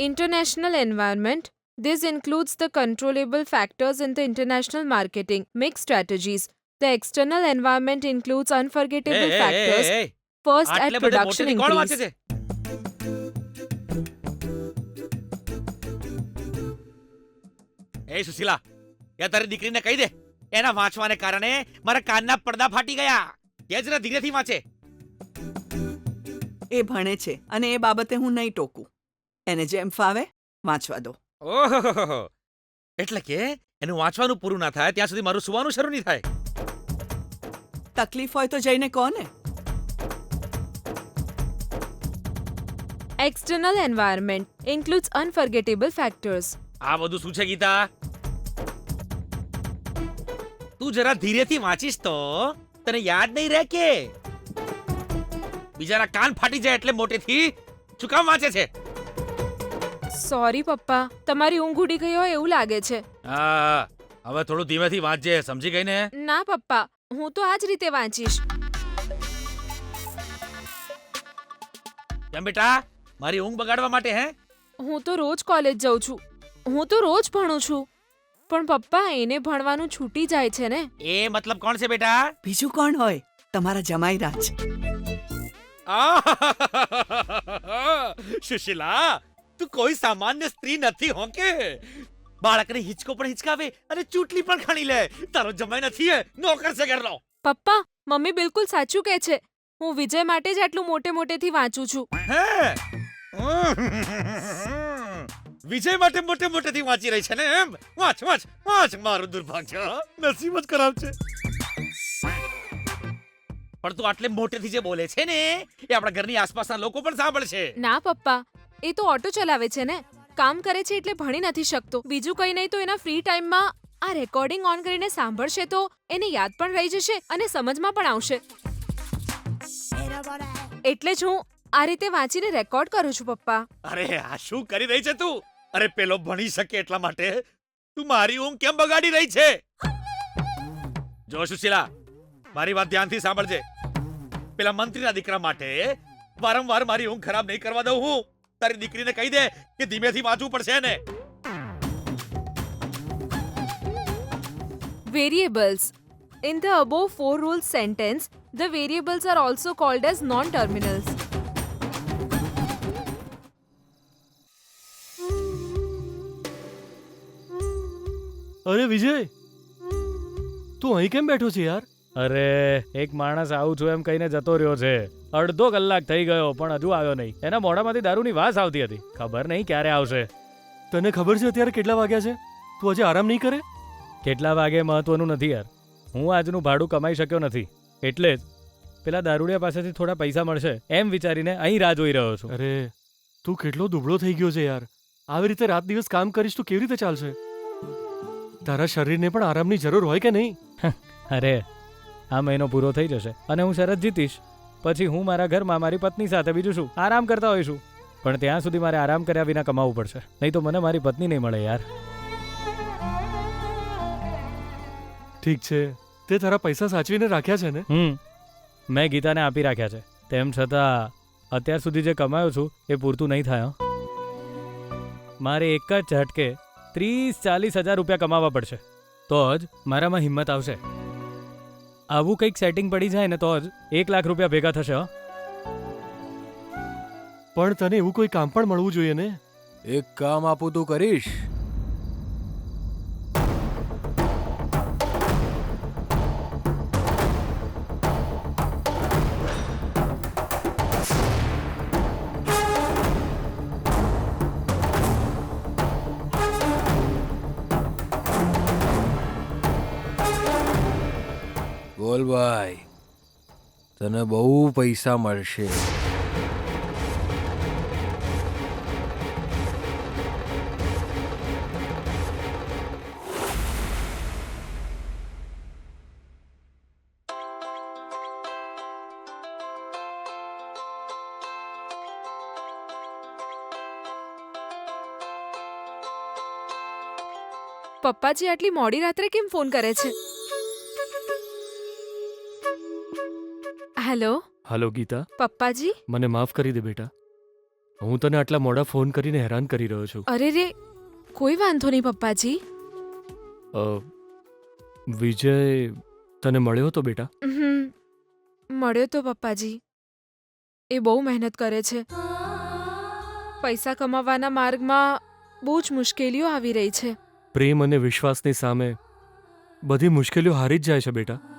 International environment. This includes the controllable factors in the international marketing mix strategies. The external environment includes unforgettable factors. First, at આટલે બધે production મોટેથી કોણ વાંચે increase. છે? એ સુશીલા, યા તારી દીકરીને કહી દે, એના વાંચવાને કારણે મારા કાનના પડદા ફાટી ગયા. કે જરા ધીરેથી વાંચે. એ ભણે છે અને એ બાબતે હું નહીં ટોકું. એને જેમ ફાવે વાંચવા દો. ઓહો, એટલે કે એનું વાંચવાનું પૂરું ના થાય ત્યાં સુધી મારું સુવાનું શરૂ નહીં થાય. તકલીફ હોય તો જઈને કહો ને. External environment includes unforgettable factors. આ બધું શું છે ગીતા? તું જરા ધીરેથી વાંચીશ તો તને યાદ નહીં રહે કે? બીજાના કાન ફાટી જાય એટલે મોટેથી શું કામ વાંચે છે? સોરી પપ્પા, તમારી ઊંઘ ઉડી ગઈ હોય એવું લાગે છે. હા, હવે થોડું ધીમેથી વાંચજે, સમજી ગઈ ને? ના પપ્પા, હું તો આ જ રીતે વાંચીશ. કેમ બેટા, મારી ઊંઘ બગાડવા માટે હે? હું તો રોજ કોલેજ જાઉં છું. હું તો રોજ ભણું છું. પણ પપ્પા, એને ભણવાનું છૂટી જાય છે ને. એ મતલબ કોણ છે બેટા? બીજું કોણ હોય? તમારા જમાઈ રાજ. સુશીલા, તું કોઈ સામાન્ય સ્ત્રી નથી હો કે? બાળકને હિંચકો પણ હિંચકાવે અને ચૂંટલી પણ ખણી લે. તારો જમાઈ નથી હે, નોકર છે ઘરનો. પપ્પા, મમ્મી બિલકુલ સાચું કહે છે. હું વિજય માટે જ આટલું મોટેથી વાંચું છું. હે? વિજય માટે મોટેથી વાંચી રહી છે ને એમ? વાંચ વાંચ વાંચ, મારું દુર્ભાગ્ય, નસીબ જ ખરાબ છે. પણ તું આટલે મોટેથી જે બોલે છે ને એ આપણા ઘરની આસપાસના લોકો પણ સાંભળશે. ના પપ્પા, એ તો ઓટો ચલાવે છે ને, કામ કરે છે એટલે ભણી નથી શકતો. બીજું કંઈ નહીં તો એના ફ્રી ટાઈમમાં આ રેકોર્ડિંગ ઓન કરીને સાંભળશે તો એને યાદ પણ રહી જશે અને સમજમાં પણ આવશે. એટલે જ હું આ રીતે વાંચીને રેકોર્ડ કરું છું પપ્પા. અરે આ શું કરી રહી છે તું? અરે પેલો ભણી શકે એટલા માટે તું મારી ઊંઘ કેમ બગાડી રહી છે? જો સુશીલા, મારી વાત ધ્યાનથી સાંભળજે. પેલા મંત્રીના દીકરા માટે વારંવાર મારી ઊંઘ ખરાબ નહીં કરવા દઉં હું. તારી દીકરીને કહી દે કે ધીમેથી વાંચવું પડશે ને. Variables. In the above four rules sentence, the variables are also called as non-terminals. અરે વિજય, તું અહીં કેમ બેઠો છે યાર? અરે એક માણસ આવું છું એમ કહીને જતો રહ્યો છે. અડધો કલાક થઈ ગયો પણ હજુ આવ્યો નહીં. એના મોઢામાંથી દારૂની વાસ આવતી હતી. ખબર નહીં ક્યારે આવશે. તને ખબર છે અત્યારે કેટલા વાગ્યા છે? તું આજે આરામ નહીં કરે? કેટલા વાગે મહત્વનું નથી યાર. હું આજનું ભાડું કમાઈ શક્યો નથી એટલે જ પેલા દારૂડિયા પાસેથી થોડા પૈસા મળશે એમ વિચારીને અહીં રાહ જોઈ રહ્યો છું. અરે તું કેટલો દુબળો થઈ ગયો છે યાર. આવી રીતે રાત દિવસ કામ કરીશ તો કેવી રીતે ચાલશે? તારા શરીરને પણ આરામની જરૂર હોય કે નહીં? અરે આ મહિનો પૂરો થઈ જશે અને હું શરત જીતીશ. પછી હું મારા ઘરમાં મારી પત્ની સાથે બીજું શું આરામ કરતા હોઈશું. પણ ત્યાં સુધી મારે આરામ કર્યા વિના કમાવવું પડશે, નહીં તો મને મારી પત્ની નહીં મળે યાર. ઠીક છે, તે તારા પૈસા સાચવીને રાખ્યા છે ને? મેં ગીતાને આપી રાખ્યા છે. તેમ છતાં અત્યાર સુધી જે કમાયો છું એ પૂરતું નહીં થાય. મારે એક જ ઝટકે 30-40 હજાર રૂપિયા કમાવા પડશે તો જ મારામાં હિંમત આવશે. આવું કંઈક સેટિંગ પડી જાય ને તો જ 1 લાખ રૂપિયા ભેગા થશે. પણ તને એવું કોઈ કામ પણ મળવું જોઈએ ને? એક કામ આપું તું કરીશ? બોલ ભાઈ, તને બહુ પૈસા મળશે. પપ્પાજી આટલી મોડી રાત્રે કેમ ફોન કરે છે? હેલો હાલો ગીતા, પપ્પાજી. મને માફ કરી દે બેટા. હું તને આટલા મોડા ફોન કરીને હેરાન કરી રહ્યો છું. અરે રે, કોઈ વાંધો નહીં પપ્પાજી. અ, વિજય તને મળ્યો હતો બેટા? મળ્યો તો પપ્પાજી. એ બહુ મહેનત કરે છે. પૈસા કમાવાના માર્ગમાં બહુ જ મુશ્કેલીઓ આવી રહી છે. પ્રેમ અને વિશ્વાસની સામે બધી મુશ્કેલીઓ હારી જ જાય છે બેટા.